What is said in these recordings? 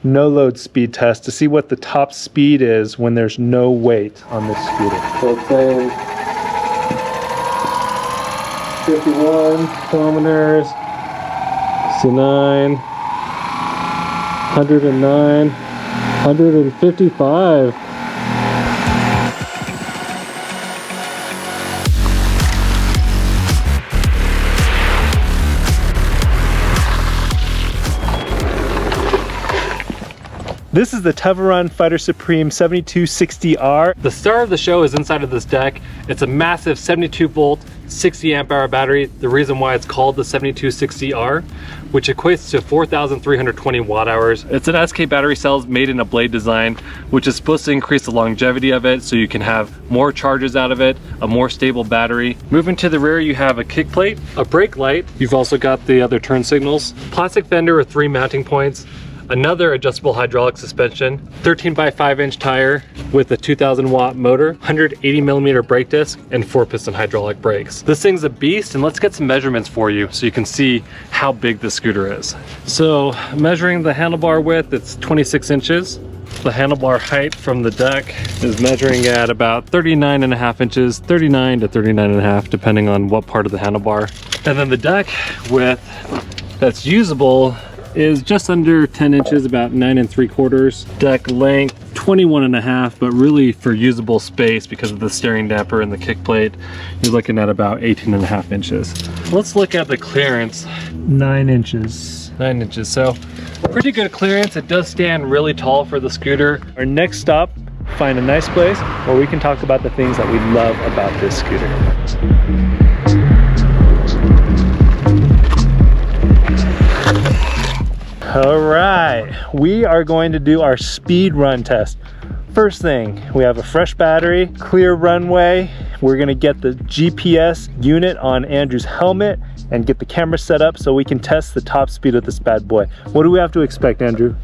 no load speed test to see what the top speed is when there's no weight on this scooter. So it's saying 51 kilometers, 69, 109, 155. This is the Teverun Fighter Supreme 7260R. The star of the show is inside of this deck. It's a massive 72 volt, 60 amp hour battery. The reason why it's called the 7260R, which equates to 4,320 watt hours. It's an SK battery cells made in a blade design, which is supposed to increase the longevity of it so you can have more charges out of it, a more stable battery. Moving to the rear, you have a kick plate, a brake light. You've also got the other turn signals, plastic fender with 3 mounting points, another adjustable hydraulic suspension, 13 by 5 inch tire with a 2000 watt motor, 180 millimeter brake disc, and 4-piston hydraulic brakes. This thing's a beast, and let's get some measurements for you so you can see how big this scooter is. So measuring the handlebar width, it's 26 inches. The handlebar height from the deck is measuring at about 39.5 inches, 39 to 39.5, depending on what part of the handlebar. And then the deck width that's usable is just under 10 inches, about 9 3/4. Deck length 21.5, but really for usable space because of the steering damper and the kick plate, you're looking at about 18.5 inches. Let's look at the clearance. 9 inches. 9 inches, so pretty good clearance. It does stand really tall for the scooter. Our next stop, find a nice place where we can talk about the things that we love about this scooter. All right, we are going to do our speed run test. First thing, we have a fresh battery, clear runway. We're gonna get the GPS unit on Andrew's helmet and get the camera set up so we can test the top speed of this bad boy. What do we have to expect, Andrew?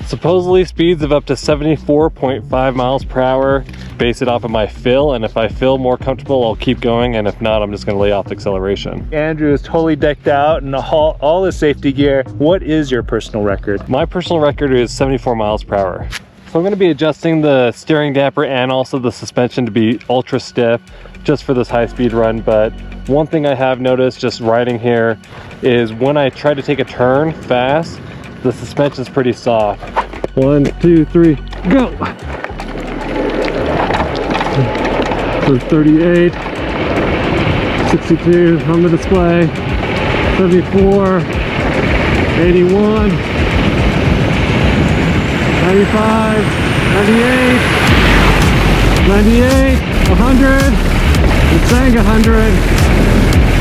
Supposedly speeds of up to 74.5 miles per hour. Base it off of my feel, and if I feel more comfortable, I'll keep going, and if not, I'm just gonna lay off the acceleration. Andrew is totally decked out in all his safety gear. What is your personal record? My personal record is 74 miles per hour. So I'm gonna be adjusting the steering damper and also the suspension to be ultra stiff just for this high speed run. But one thing I have noticed just riding here is when I try to take a turn fast, the suspension's pretty soft. 1, 2, 3, go! So 38, 62 on the display, 74, 81, 95, 98, 98, 100, it's saying 100,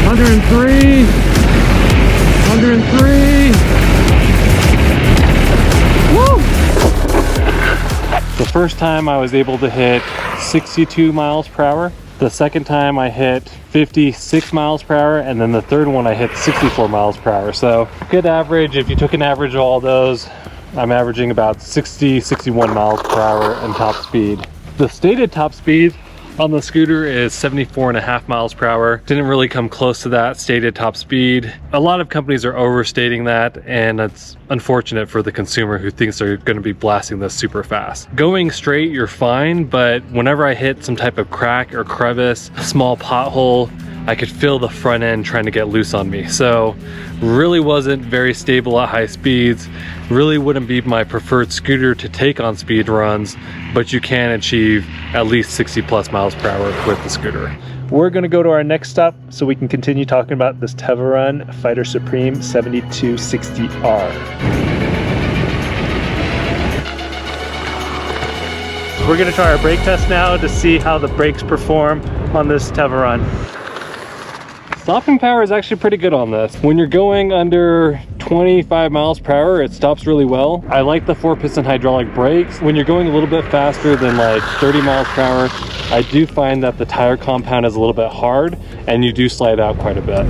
103, 103, woo! The first time I was able to hit 62 miles per hour. The second time I hit 56 miles per hour, and then the third one I hit 64 miles per hour. So good average. If you took an average of all those, I'm averaging about 60, 61 miles per hour in top speed. The stated top speed on the scooter is 74.5 miles per hour. Didn't really come close to that stated top speed. A lot of companies are overstating that, and it's unfortunate for the consumer who thinks they're going to be blasting this super fast. Going straight, you're fine, but whenever I hit some type of crack or crevice, a small pothole, I could feel the front end trying to get loose on me. So really wasn't very stable at high speeds. Really wouldn't be my preferred scooter to take on speed runs, but you can achieve at least 60 plus miles per hour with the scooter. We're gonna go to our next stop so we can continue talking about this Teverun Fighter Supreme 7260R. We're gonna try our brake test now to see how the brakes perform on this Teverun. Stopping power is actually pretty good on this. When you're going under 25 miles per hour, it stops really well. I like the 4-piston hydraulic brakes. When you're going a little bit faster than like 30 miles per hour, I do find that the tire compound is a little bit hard and you do slide out quite a bit.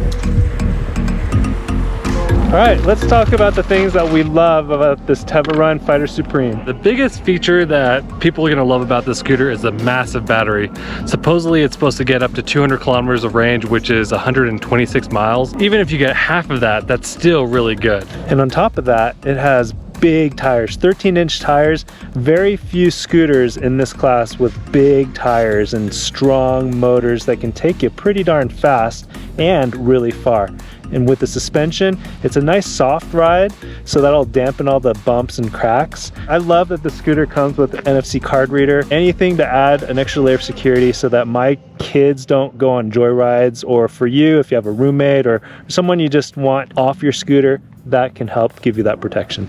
All right, let's talk about the things that we love about this Teverun Fighter Supreme. The biggest feature that people are gonna love about this scooter is the massive battery. Supposedly it's supposed to get up to 200 kilometers of range, which is 126 miles. Even if you get half of that, that's still really good. And on top of that, it has big tires, 13-inch tires. Very few scooters in this class with big tires and strong motors that can take you pretty darn fast and really far. And with the suspension, it's a nice soft ride, so that'll dampen all the bumps and cracks. I love that the scooter comes with an NFC card reader. Anything to add an extra layer of security so that my kids don't go on joyrides, or for you, if you have a roommate or someone you just want off your scooter, that can help give you that protection.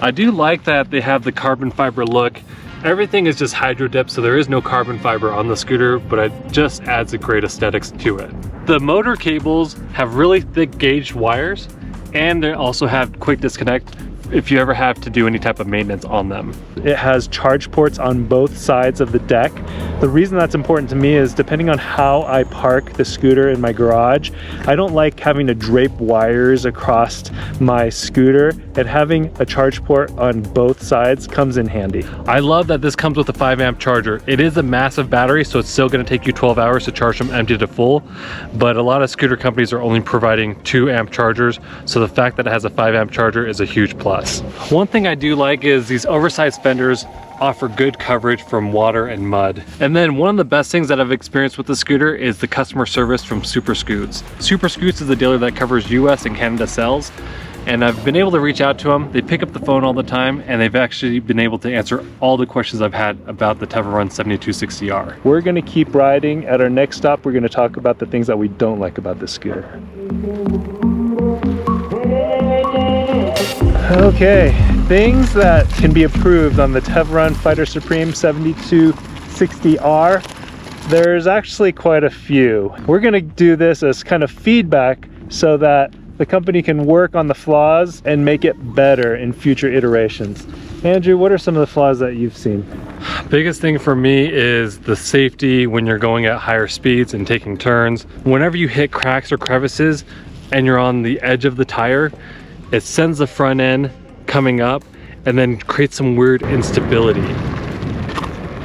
I do like that they have the carbon fiber look. Everything is just hydro dipped, so there is no carbon fiber on the scooter, but it just adds a great aesthetics to it. The motor cables have really thick gauged wires, and they also have quick disconnect if you ever have to do any type of maintenance on them. It has charge ports on both sides of the deck. The reason that's important to me is depending on how I park the scooter in my garage, I don't like having to drape wires across my scooter, and having a charge port on both sides comes in handy. I love that this comes with a 5-amp charger. It is a massive battery, so it's still going to take you 12 hours to charge from empty to full, but a lot of scooter companies are only providing 2-amp chargers, so the fact that it has a 5-amp charger is a huge plus. One thing I do like is these oversized fenders offer good coverage from water and mud. And then one of the best things that I've experienced with the scooter is the customer service from SuperScoots. SuperScoots is a dealer that covers US and Canada sales, and I've been able to reach out to them. They pick up the phone all the time, and they've actually been able to answer all the questions I've had about the Teverun 7260R. We're gonna keep riding. At our next stop, we're gonna talk about the things that we don't like about this scooter. Okay, things that can be improved on the Teverun Fighter Supreme 7260R. There's actually quite a few. We're gonna do this as kind of feedback so that the company can work on the flaws and make it better in future iterations. Andrew, what are some of the flaws that you've seen? Biggest thing for me is the safety when you're going at higher speeds and taking turns. Whenever you hit cracks or crevices and you're on the edge of the tire, it sends the front end coming up and then creates some weird instability.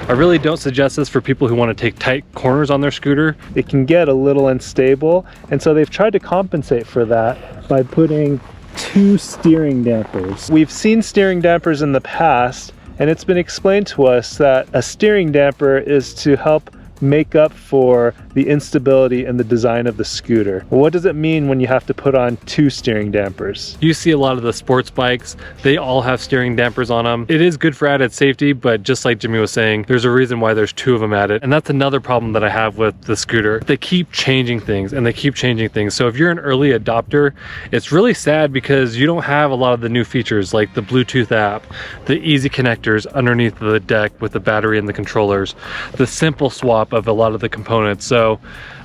I really don't suggest this for people who want to take tight corners on their scooter. It can get a little unstable, and so they've tried to compensate for that by putting 2 steering dampers. We've seen steering dampers in the past, and it's been explained to us that a steering damper is to help make up for the instability in the design of the scooter. What does it mean when you have to put on 2 steering dampers? You see a lot of the sports bikes, they all have steering dampers on them. It is good for added safety, but just like Jimmy was saying, there's a reason why there's 2 of them added. And that's another problem that I have with the scooter. They keep changing things and they keep changing things. So if you're an early adopter, it's really sad because you don't have a lot of the new features like the Bluetooth app, the easy connectors underneath the deck with the battery and the controllers, the simple swap of a lot of the components. So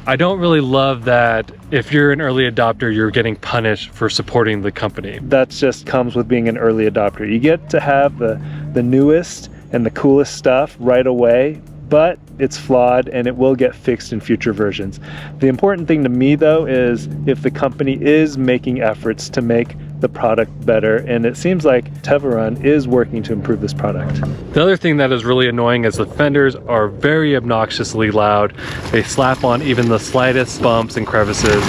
I don't really love that if you're an early adopter, you're getting punished for supporting the company. That just comes with being an early adopter. You get to have the newest and the coolest stuff right away, but it's flawed and it will get fixed in future versions. The important thing to me though is if the company is making efforts to make the product better, and it seems like Teverun is working to improve this product. The other thing that is really annoying is the fenders are very obnoxiously loud. They slap on even the slightest bumps and crevices.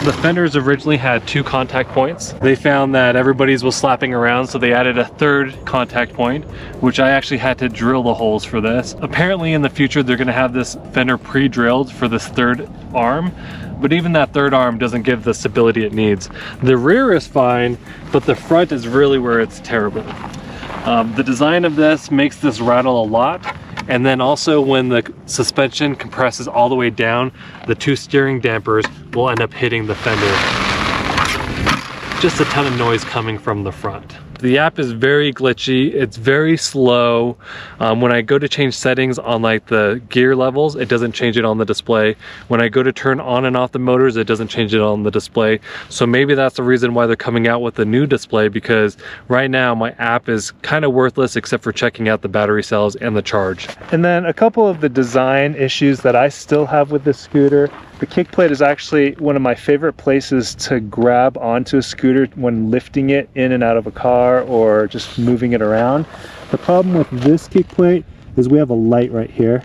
The fenders originally had 2 contact points. They found that everybody's was slapping around, so they added a 3rd contact point, which I actually had to drill the holes for this. Apparently in the future, they're gonna have this fender pre-drilled for this 3rd arm, but even that 3rd arm doesn't give the stability it needs. The rear is fine, but the front is really where it's terrible. The design of this makes this rattle a lot. And then also when the suspension compresses all the way down, the 2 steering dampers will end up hitting the fender. Just a ton of noise coming from the front. The app is very glitchy, it's very slow. When I go to change settings on like the gear levels, it doesn't change it on the display. When I go to turn on and off the motors, it doesn't change it on the display. So maybe that's the reason why they're coming out with a new display, because right now my app is kind of worthless except for checking out the battery cells and the charge. And then a couple of the design issues that I still have with this scooter. The kick plate is actually one of my favorite places to grab onto a scooter when lifting it in and out of a car or just moving it around. The problem with this kick plate is we have a light right here.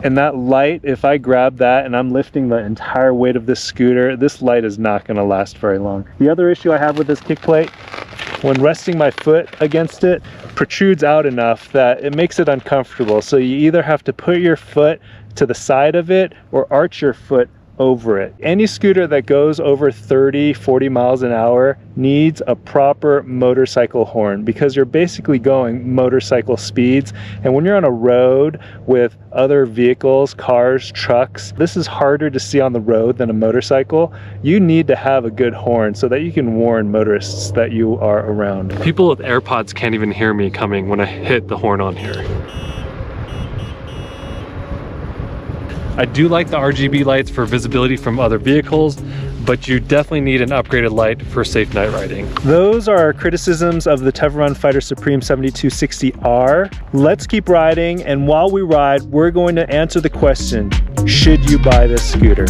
And that light, if I grab that and I'm lifting the entire weight of this scooter, this light is not going to last very long. The other issue I have with this kick plate, when resting my foot against it, protrudes out enough that it makes it uncomfortable. So you either have to put your foot to the side of it or arch your foot over it. Any scooter that goes over 30, 40 miles an hour needs a proper motorcycle horn, because you're basically going motorcycle speeds. And when you're on a road with other vehicles, cars, trucks, this is harder to see on the road than a motorcycle. You need to have a good horn so that you can warn motorists that you are around. People with AirPods can't even hear me coming when I hit the horn on here. I do like the RGB lights for visibility from other vehicles, but you definitely need an upgraded light for safe night riding. Those are our criticisms of the Teverun Fighter Supreme 7260R. Let's keep riding, and while we ride, we're going to answer the question, should you buy this scooter?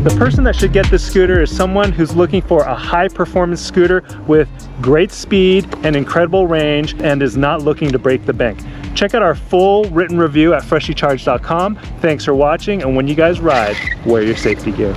The person that should get this scooter is someone who's looking for a high-performance scooter with great speed and incredible range and is not looking to break the bank. Check out our full written review at freshycharge.com. Thanks for watching, and when you guys ride, wear your safety gear.